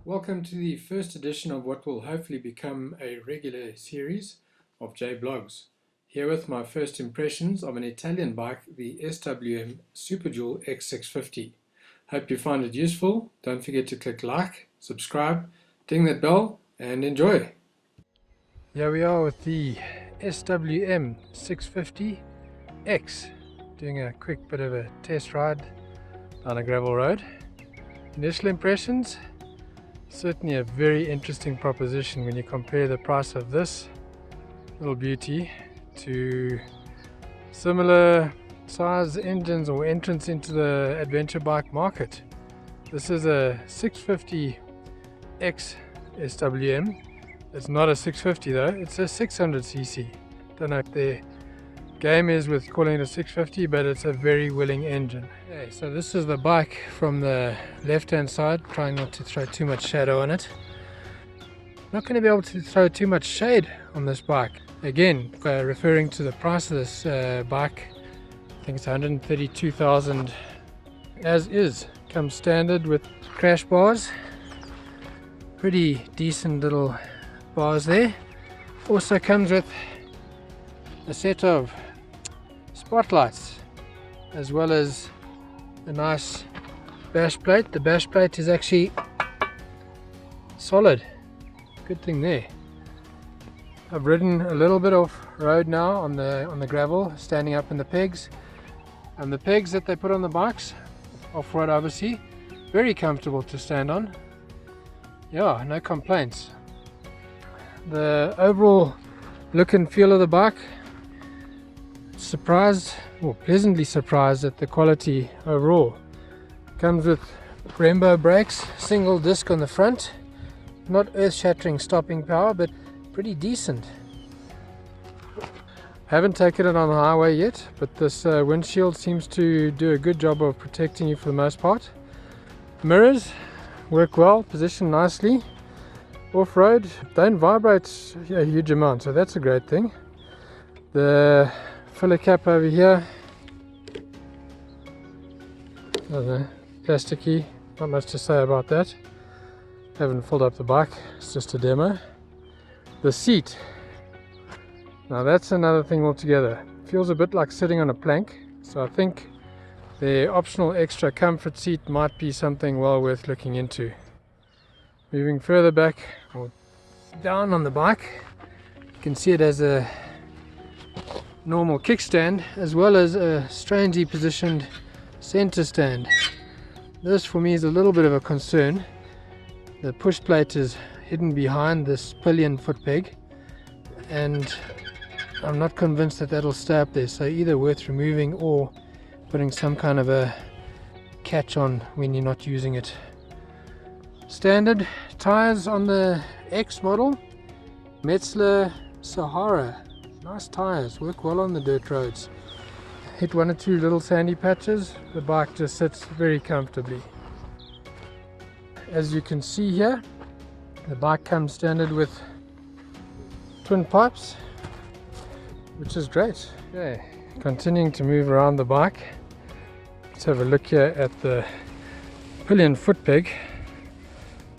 Welcome to the first edition of what will hopefully become a regular series of J Blogs. Here with my first impressions of an Italian bike, the SWM SuperDual X 650. Hope you find it useful. Don't forget to click like, subscribe, ding that bell, and enjoy. Here we are with the SWM 650 X, doing a quick bit of a test ride on a gravel road. Initial impressions? Certainly a very interesting proposition when you compare the price of this little beauty to similar size engines or entrance into the adventure bike market. This is a 650 X SWM. It's not a 650 though, it's a 600cc. Don't know if their game is with calling it a 650, but it's a very willing engine. Okay, so this is the bike from the left hand side, trying not to throw too much shadow on it. Not going to be able to throw too much shade on this bike. Again, referring to the price of this bike, I think it's 132,000 as is. Comes standard with crash bars, pretty decent little bars there. Also comes with a set of spotlights as well as a nice bash plate. The bash plate is actually solid. Good thing there. I've ridden a little bit off road now on the gravel, standing up in the pegs, and the pegs that they put on the bikes, off road obviously, very comfortable to stand on. Yeah, no complaints. The overall look and feel of the bike, pleasantly surprised at the quality overall. Comes with Brembo brakes, single disc on the front, not earth-shattering stopping power, but pretty decent. Haven't taken it on the highway yet, but this windshield seems to do a good job of protecting you for the most part. Mirrors work well, position nicely. Off-road, don't vibrate a huge amount, so that's a great thing. The filler cap over here, plasticky, not much to say about that. Haven't filled up the bike, it's just a demo. The seat, now that's another thing altogether. Feels a bit like sitting on a plank, so I think the optional extra comfort seat might be something well worth looking into. Moving further back or down on the bike, you can see it has a normal kickstand as well as a strangely positioned center stand. This for me is a little bit of a concern. The push plate is hidden behind this pillion foot peg, and I'm not convinced that that'll stay up there, so either worth removing or putting some kind of a catch on when you're not using it. Standard tires on the X model, Metzler Sahara. Nice tires, work well on the dirt roads. Hit one or two little sandy patches, the bike just sits very comfortably. As you can see here, the bike comes standard with twin pipes, which is great. Okay, continuing to move around the bike, let's have a look here at the pillion foot peg.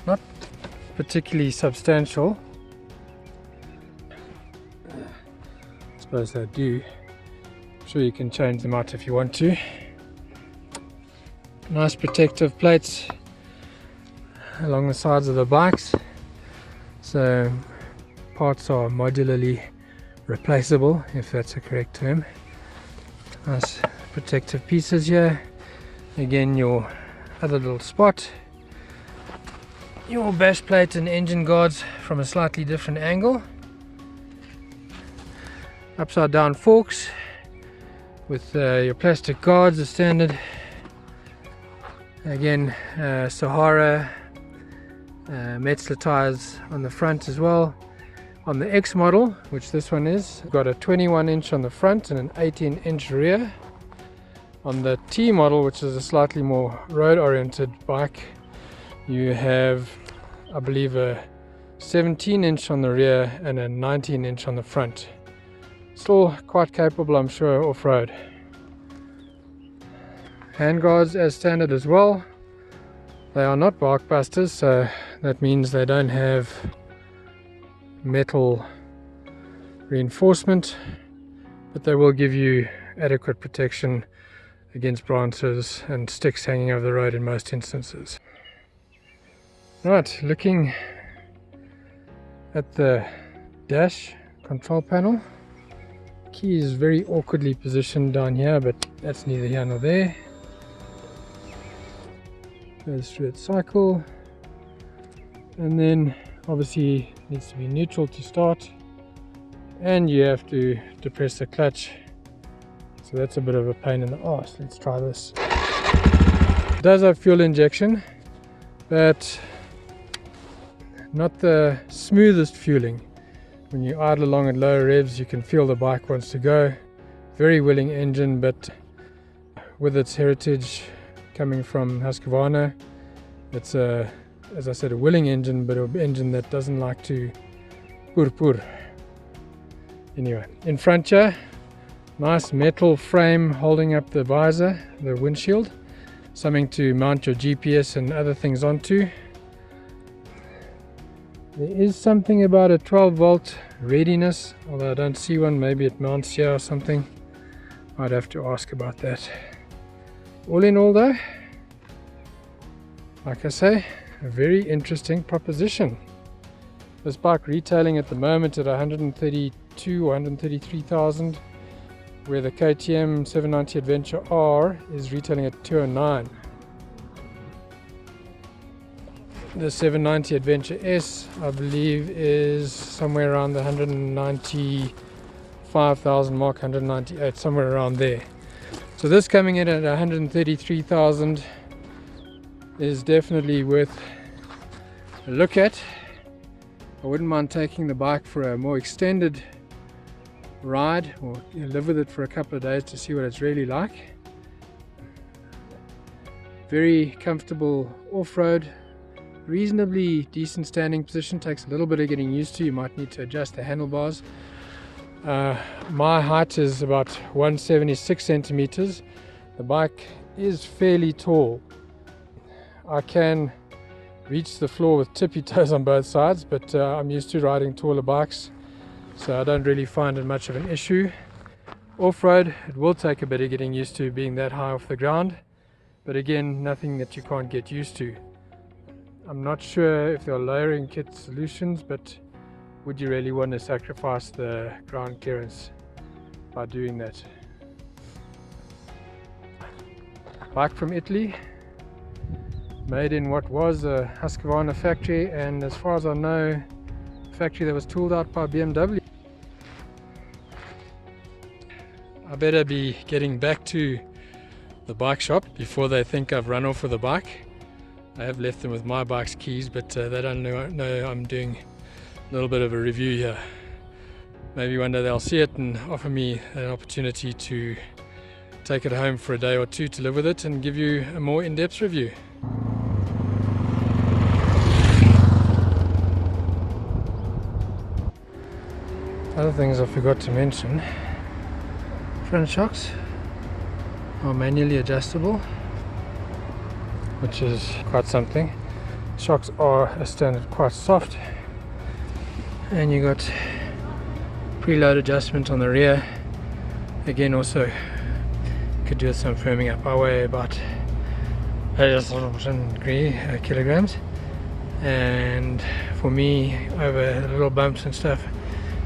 Not particularly substantial. I suppose they do. I'm sure you can change them out if you want to. Nice protective plates along the sides of the bikes, so parts are modularly replaceable, if that's a correct term. Nice protective pieces here. Again, your other little spot, your bash plate and engine guards from a slightly different angle. Upside down forks with your plastic guards as standard. Again, Sahara Metzler tires on the front as well. On the X model, which this one is, got a 21 inch on the front and an 18 inch rear. On the T model, which is a slightly more road oriented bike, you have, I believe, a 17 inch on the rear and a 19 inch on the front. Still quite capable, I'm sure, off-road. Handguards as standard as well. They are not bark busters, so that means they don't have metal reinforcement, but they will give you adequate protection against branches and sticks hanging over the road in most instances. Right, looking at the dash control panel, key is very awkwardly positioned down here, but that's neither here nor there. Goes through its cycle, and then obviously needs to be neutral to start, and you have to depress the clutch, so that's a bit of a pain in the arse. Let's try this. It does have fuel injection, but not the smoothest fueling. When you idle along at lower revs, you can feel the bike wants to go. Very willing engine, but with its heritage coming from Husqvarna, it's as I said, a willing engine, but an engine that doesn't like to pur. Anyway, in front here, nice metal frame holding up the visor, the windshield, something to mount your GPS and other things onto. There is something about a 12-volt readiness, although I don't see one. Maybe it mounts here or something. I'd have to ask about that. All in all though, like I say, a very interesting proposition. This bike retailing at the moment at 132 or 133,000, where the KTM 790 Adventure R is retailing at 209. The 790 Adventure S, I believe, is somewhere around the 195,000 mark, 198, somewhere around there. So this coming in at 133,000 is definitely worth a look at. I wouldn't mind taking the bike for a more extended ride, or live with it for a couple of days to see what it's really like. Very comfortable off-road, reasonably decent standing position, takes a little bit of getting used to. You might need to adjust the handlebars. My height is about 176 centimeters. The bike is fairly tall. I can reach the floor with tippy toes on both sides, but I'm used to riding taller bikes, so I don't really find it much of an issue. Off-road, it will take a bit of getting used to being that high off the ground, but again, nothing that you can't get used to. I'm not sure if there are lowering kit solutions, but would you really want to sacrifice the ground clearance by doing that? Bike from Italy, made in what was a Husqvarna factory, and as far as I know, a factory that was tooled out by BMW. I better be getting back to the bike shop before they think I've run off with the bike. I have left them with my bike's keys, but they don't know I'm doing a little bit of a review here. Maybe one day they'll see it and offer me an opportunity to take it home for a day or two to live with it and give you a more in-depth review. Other things I forgot to mention: front shocks are manually adjustable, which is quite something. Shocks are a standard quite soft, and you got preload adjustment on the rear. Again, also could do with some firming up. I weigh about 3 kilograms, and for me, over the little bumps and stuff,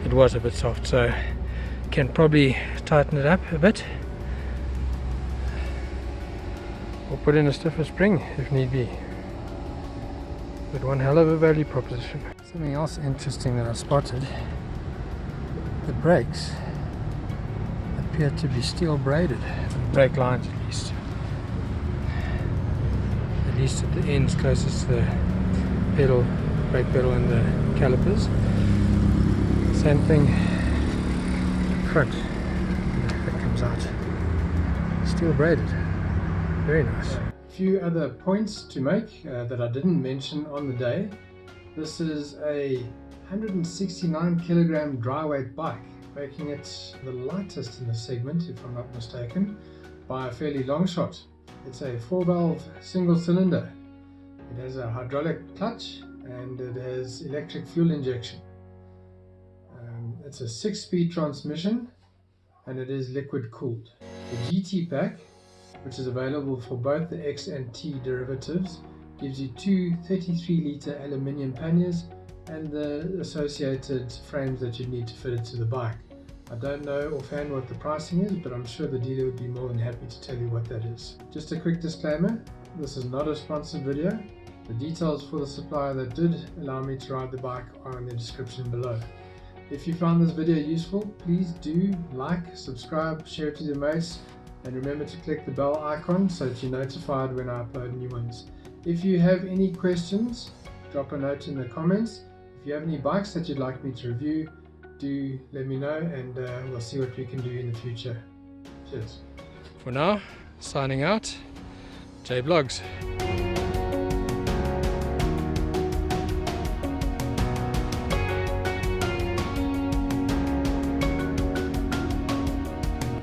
it was a bit soft, so can probably tighten it up a bit or put in a stiffer spring if need be. But one hell of a value proposition. Something else interesting that I spotted: the brakes appear to be steel braided, brake lines at least at the ends closest to the pedal, brake pedal, and the calipers. Same thing front, that comes out steel braided. Very nice. A few other points to make that I didn't mention on the day. This is a 169 kilogram dry weight bike, making it the lightest in the segment, if I'm not mistaken, by a fairly long shot. It's a 4-valve single cylinder, It has a hydraulic clutch and it has electric fuel injection. It's a 6-speed transmission and it is liquid cooled. The GT pack, which is available for both the X and T derivatives, gives you two 33-litre aluminium panniers and the associated frames that you need to fit it to the bike. I don't know offhand what the pricing is, but I'm sure the dealer would be more than happy to tell you what that is. Just a quick disclaimer, this is not a sponsored video. The details for the supplier that did allow me to ride the bike are in the description below. If you found this video useful, please do like, subscribe, share it with your mates, and remember to click the bell icon so that you're notified when I upload new ones. If you have any questions, drop a note in the comments. If you have any bikes that you'd like me to review, do let me know, and we'll see what we can do in the future. Cheers. For now, signing out, J Blogs.